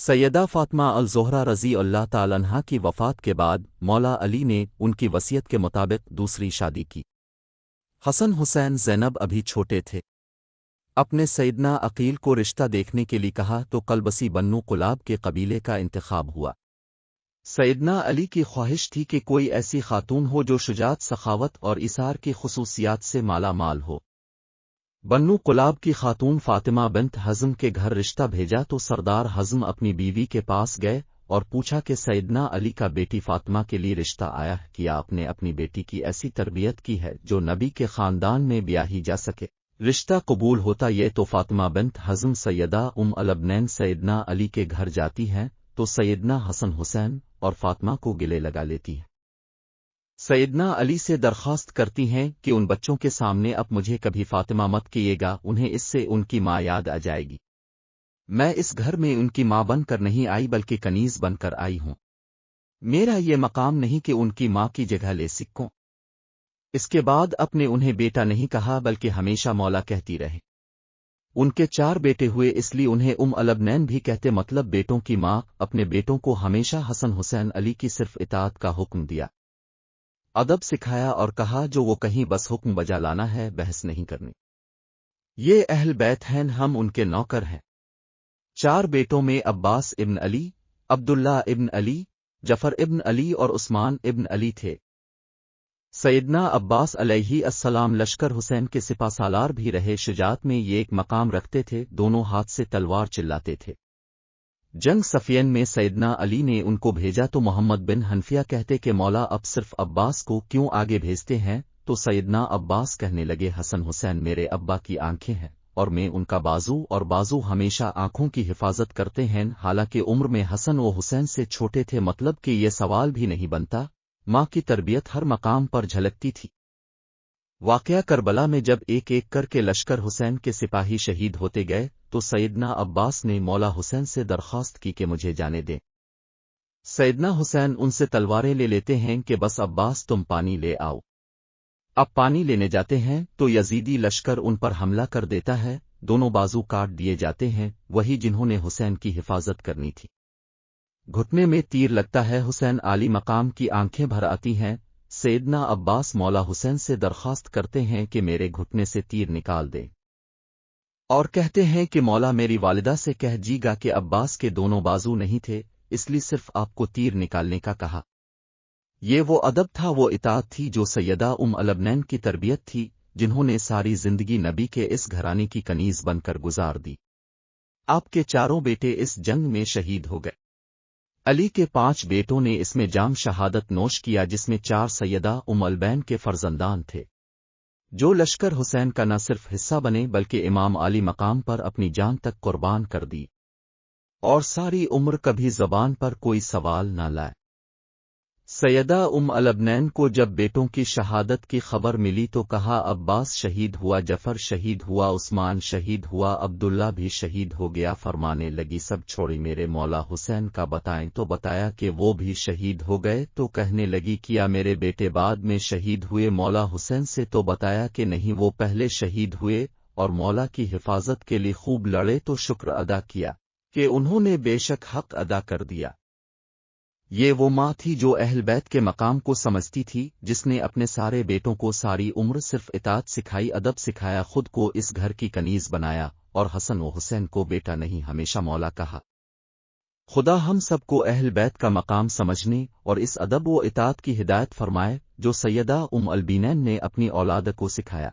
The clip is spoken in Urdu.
سیدہ فاطمہ الزہرا رضی اللہ تعالی عنہا کی وفات کے بعد مولا علی نے ان کی وصیت کے مطابق دوسری شادی کی۔ حسن حسین زینب ابھی چھوٹے تھے۔ اپنے سیدنا عقیل کو رشتہ دیکھنے کے لیے کہا تو قلبسی بنو قلاب کے قبیلے کا انتخاب ہوا۔ سیدنا علی کی خواہش تھی کہ کوئی ایسی خاتون ہو جو شجاعت، سخاوت اور ایثار کی خصوصیات سے مالا مال ہو۔ بنو قلاب کی خاتون فاطمہ بنت حزم کے گھر رشتہ بھیجا تو سردار حزم اپنی بیوی کے پاس گئے اور پوچھا کہ سیدنا علی کا بیٹی فاطمہ کے لیے رشتہ آیا ہے، کیا آپ نے اپنی بیٹی کی ایسی تربیت کی ہے جو نبی کے خاندان میں بیاہی جا سکے؟ رشتہ قبول ہوتا یہ تو فاطمہ بنت حزم سیدہ الابنین سیدنا علی کے گھر جاتی ہیں تو سیدنا حسن حسین اور فاطمہ کو گلے لگا لیتی ہیں۔ سیدنا علی سے درخواست کرتی ہیں کہ ان بچوں کے سامنے اب مجھے کبھی فاطمہ مت کیے گا، انہیں اس سے ان کی ماں یاد آ جائے گی۔ میں اس گھر میں ان کی ماں بن کر نہیں آئی بلکہ کنیز بن کر آئی ہوں۔ میرا یہ مقام نہیں کہ ان کی ماں کی جگہ لے سکوں۔ اس کے بعد اپنے انہیں بیٹا نہیں کہا بلکہ ہمیشہ مولا کہتی رہے۔ ان کے 4 بیٹے ہوئے اس لیے انہیں الابنین بھی کہتے، مطلب بیٹوں کی ماں۔ اپنے بیٹوں کو ہمیشہ حسن حسین علی کی صرف اطاعت کا حکم دیا، ادب سکھایا اور کہا جو وہ کہیں بس حکم بجا لانا ہے، بحث نہیں کرنی۔ یہ اہل بیت ہیں، ہم ان کے نوکر ہیں۔ 4 بیٹوں میں عباس ابن علی، عبداللہ ابن علی، جعفر ابن علی اور عثمان ابن علی تھے۔ سیدنا عباس علیہ السلام لشکر حسین کے سپہ سالار بھی رہے، شجاعت میں یہ ایک مقام رکھتے تھے، دونوں ہاتھ سے تلوار چلاتے تھے۔ جنگ صفین میں سیدنا علی نے ان کو بھیجا تو محمد بن حنفیہ کہتے کہ مولا اب صرف عباس کو کیوں آگے بھیجتے ہیں؟ تو سیدنا عباس کہنے لگے حسن حسین میرے ابا کی آنکھیں ہیں اور میں ان کا بازو، اور بازو ہمیشہ آنکھوں کی حفاظت کرتے ہیں۔ حالانکہ عمر میں حسن و حسین سے چھوٹے تھے، مطلب کہ یہ سوال بھی نہیں بنتا، ماں کی تربیت ہر مقام پر جھلکتی تھی۔ واقعہ کربلا میں جب ایک ایک کر کے لشکر حسین کے سپاہی شہید ہوتے گئے تو سیدنا عباس نے مولا حسین سے درخواست کی کہ مجھے جانے دیں۔ سیدنا حسین ان سے تلواریں لے لیتے ہیں کہ بس عباس تم پانی لے آؤ۔ اب پانی لینے جاتے ہیں تو یزیدی لشکر ان پر حملہ کر دیتا ہے، دونوں بازو کاٹ دیے جاتے ہیں، وہی جنہوں نے حسین کی حفاظت کرنی تھی۔ گھٹنے میں تیر لگتا ہے، حسین عالی مقام کی آنکھیں بھر آتی ہیں۔ سیدنا عباس مولا حسین سے درخواست کرتے ہیں کہ میرے گھٹنے سے تیر نکال دیں، اور کہتے ہیں کہ مولا میری والدہ سے کہہ جی گا کہ عباس کے دونوں بازو نہیں تھے، اس لیے صرف آپ کو تیر نکالنے کا کہا۔ یہ وہ ادب تھا، وہ اطاعت تھی جو سیدہ الابنین کی تربیت تھی، جنہوں نے ساری زندگی نبی کے اس گھرانے کی کنیز بن کر گزار دی۔ آپ کے 4 بیٹے اس جنگ میں شہید ہو گئے۔ علی کے 5 بیٹوں نے اس میں جام شہادت نوش کیا، جس میں 4 سیدہ البین کے فرزندان تھے، جو لشکر حسین کا نہ صرف حصہ بنے بلکہ امام علی مقام پر اپنی جان تک قربان کر دی، اور ساری عمر کبھی زبان پر کوئی سوال نہ لائے۔ سیدہ الابنین کو جب بیٹوں کی شہادت کی خبر ملی تو کہا عباس شہید ہوا، جعفر شہید ہوا، عثمان شہید ہوا، عبداللہ بھی شہید ہو گیا۔ فرمانے لگی سب چھوڑی میرے مولا حسین کا بتائیں تو بتایا کہ وہ بھی شہید ہو گئے، تو کہنے لگی کیا میرے بیٹے بعد میں شہید ہوئے؟ مولا حسین سے تو بتایا کہ نہیں، وہ پہلے شہید ہوئے اور مولا کی حفاظت کے لیے خوب لڑے، تو شکر ادا کیا کہ انہوں نے بے شک حق ادا کر دیا۔ یہ وہ ماں تھی جو اہل بیت کے مقام کو سمجھتی تھی، جس نے اپنے سارے بیٹوں کو ساری عمر صرف اطاعت سکھائی، ادب سکھایا، خود کو اس گھر کی کنیز بنایا، اور حسن و حسین کو بیٹا نہیں ہمیشہ مولا کہا۔ خدا ہم سب کو اہل بیت کا مقام سمجھنے اور اس ادب و اطاعت کی ہدایت فرمائے جو سیدہ الابنین نے اپنی اولاد کو سکھایا۔